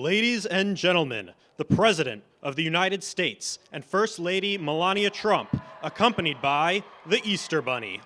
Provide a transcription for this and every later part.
Ladies and gentlemen, the President of the United States and First Lady Melania Trump, accompanied by the Easter Bunny.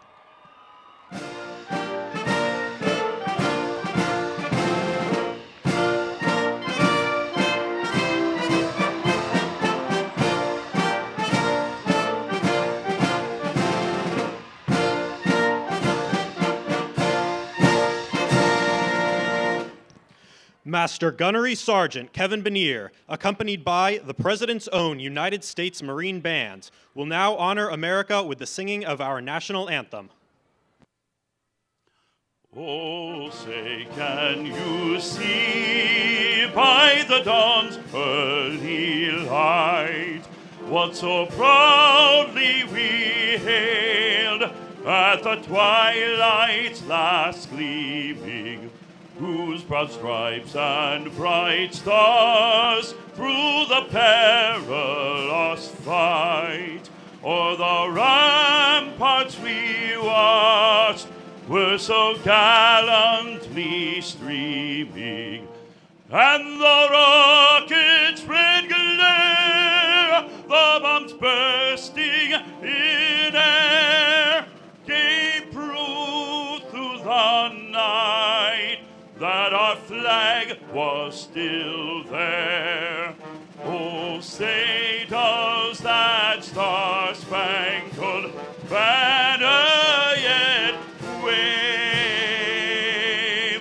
Master Gunnery Sergeant Kevin Benier, accompanied by the President's own United States Marine Band, will now honor America with the singing of our national anthem. Oh, say, can you see by the dawn's early light what so proudly we hailed at the twilight's last gleaming, whose broad stripes and bright stars through the perilous fight o'er the ramparts we watched were so gallantly streaming, and the rocket's red glare, the bombs bursting in air, gave proof through the night that our flag was still there. Oh, say does that star-spangled banner yet wave?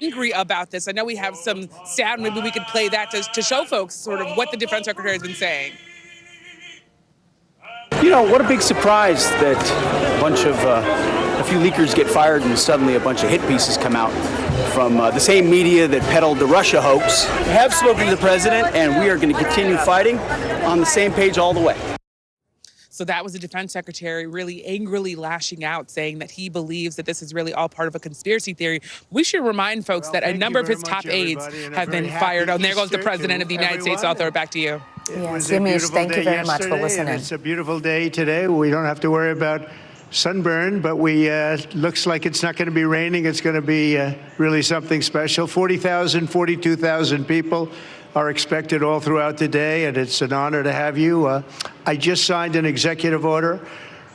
Angry about this. I know we have some sound. Maybe we could play that to show folks sort of what the Defense Secretary has been saying. You know, what a big surprise that a few leakers get fired and suddenly a bunch of hit pieces come out from the same media that peddled the Russia hoax. We have spoken to the president, and we are going to continue fighting on the same page all the way. So that was the Defense Secretary really angrily lashing out, saying that he believes that this is really all part of a conspiracy theory. We should remind folks that a number of his top aides have been fired. Oh, and there goes the President of the United States. I'll throw it back to you. Yes, Yamiche, thank you very much for listening. It's a beautiful day today. We don't have to worry about sunburn, but looks like it's not going to be raining. It's going to be really something special. 40,000, 42,000 people are expected all throughout the day, and it's an honor to have you. I just signed an executive order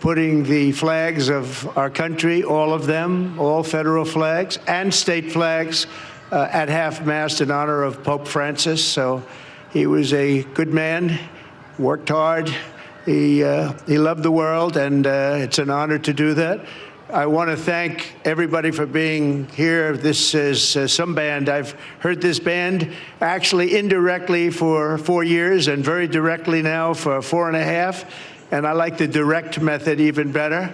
putting the flags of our country, all of them, all federal flags and state flags, at half-mast in honor of Pope Francis. So he was a good man, worked hard. He loved the world, and it's an honor to do that. I want to thank everybody for being here. This is some band. I've heard this band actually indirectly for 4 years and very directly now for 4.5. And I like the direct method even better.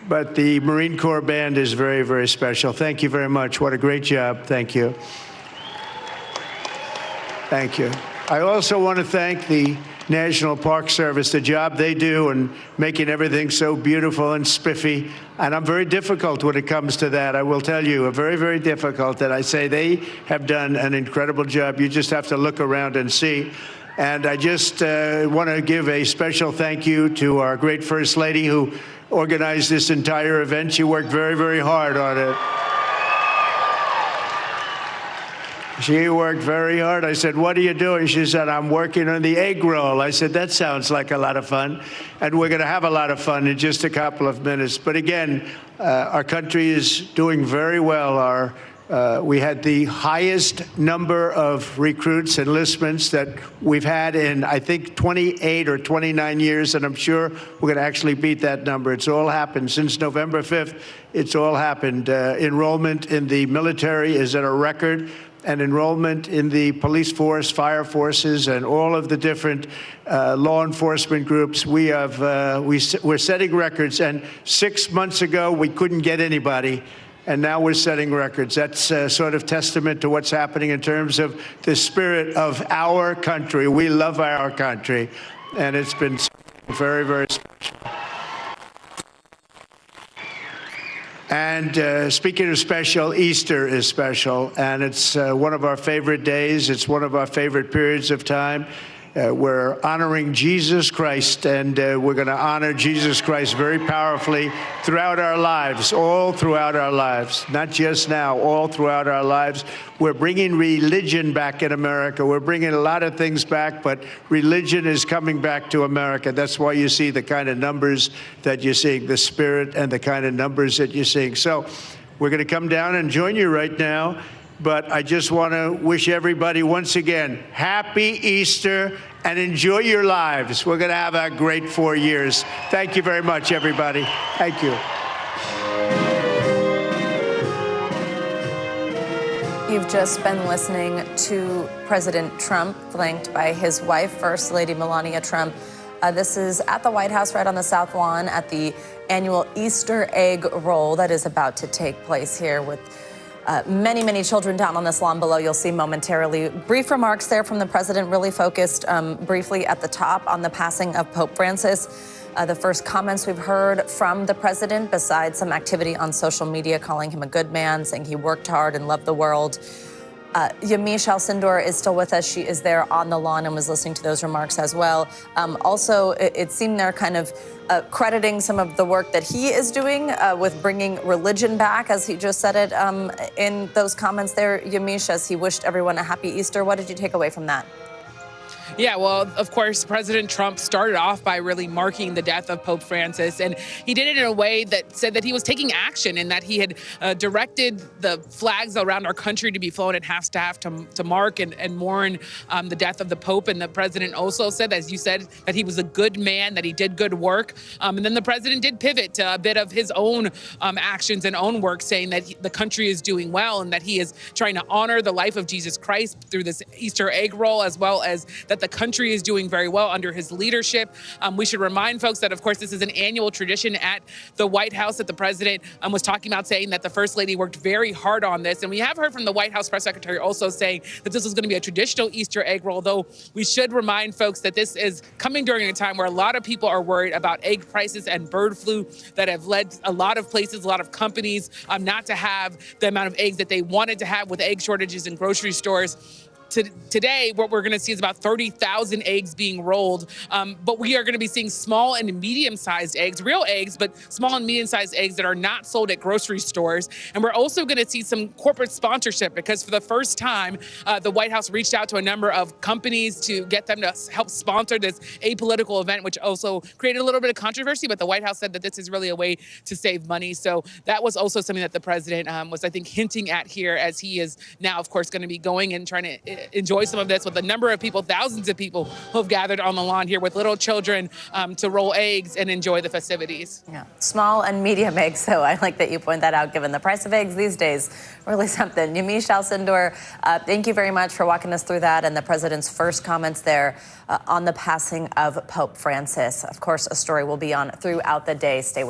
But the Marine Corps band is very, very special. Thank you very much. What a great job. Thank you. Thank you. I also want to thank the National Park Service, the job they do and making everything so beautiful and spiffy. And I'm very difficult when it comes to that. I will tell you, very, very difficult. And I say they have done an incredible job. You just have to look around and see. And I just want to give a special thank you to our great First Lady who organized this entire event. She worked very, very hard on it. She worked very hard. I said, what are you doing? She said, I'm working on the egg roll. I said, that sounds like a lot of fun. And we're going to have a lot of fun in just a couple of minutes. But again, our country is doing very well. We had the highest number of recruits, enlistments that we've had in, I think, 28 or 29 years. And I'm sure we're going to actually beat that number. It's all happened since November 5th. It's all happened. Enrollment in the military is at a record. And enrollment in the police force, fire forces, and all of the different law enforcement groups. We're setting records. And 6 months ago, we couldn't get anybody. And now we're setting records. That's sort of testament to what's happening in terms of the spirit of our country. We love our country. And it's been very, very special. And speaking of special, Easter is special, and it's one of our favorite days. It's one of our favorite periods of time. We're honoring Jesus Christ, and we're going to honor Jesus Christ very powerfully throughout our lives, all throughout our lives, not just now, all throughout our lives. We're bringing religion back in America. We're bringing a lot of things back, but religion is coming back to America. That's why you see the kind of numbers that you're seeing, the spirit and the kind of numbers that you're seeing. So we're going to come down and join you right now. But I just want to wish everybody once again, happy Easter and enjoy your lives. We're going to have a great 4 years. Thank you very much, everybody. Thank you. You've just been listening to President Trump, flanked by his wife, First Lady Melania Trump. This is at the White House, right on the South Lawn, at the annual Easter egg roll that is about to take place here with many, many children down on this lawn below. You'll see momentarily. Brief remarks there from the president, really focused briefly at the top on the passing of Pope Francis. The first comments we've heard from the president, besides some activity on social media calling him a good man, saying he worked hard and loved the world. Yamiche Alcindor is still with us. She is there on the lawn and was listening to those remarks as well. Also, it seemed they're kind of crediting some of the work that he is doing with bringing religion back, as he just said it in those comments there, Yamiche, as he wished everyone a happy Easter. What did you take away from that? Yeah, well, of course, President Trump started off by really marking the death of Pope Francis, and he did it in a way that said that he was taking action and that he had directed the flags around our country to be flown at half-staff to mark and mourn the death of the Pope. And the president also said, as you said, that he was a good man, that he did good work. And then the president did pivot to a bit of his own actions and own work, saying that the country is doing well and that he is trying to honor the life of Jesus Christ through this Easter egg roll, as well as that the country is doing very well under his leadership. We should remind folks that, of course, this is an annual tradition at the White House that the president was talking about, saying that the First Lady worked very hard on this. And we have heard from the White House press secretary also saying that this was going to be a traditional Easter egg roll, though we should remind folks that this is coming during a time where a lot of people are worried about egg prices and bird flu that have led a lot of places, a lot of companies not to have the amount of eggs that they wanted to have, with egg shortages in grocery stores. Today, what we're going to see is about 30,000 eggs being rolled, but we are going to be seeing small and medium-sized eggs, real eggs, but small and medium-sized eggs that are not sold at grocery stores. And we're also going to see some corporate sponsorship, because for the first time, the White House reached out to a number of companies to get them to help sponsor this apolitical event, which also created a little bit of controversy, but the White House said that this is really a way to save money. So that was also something that the president was, I think, hinting at here, as he is now, of course, going to be going and trying to enjoy some of this with a number of people, thousands of people who have gathered on the lawn here with little children to roll eggs and enjoy the festivities. Yeah, small and medium eggs. So I like that you point that out, given the price of eggs these days. Really something. Yamiche Alcindor, thank you very much for walking us through that and the president's first comments there on the passing of Pope Francis. Of course, a story will be on throughout the day. Stay with us.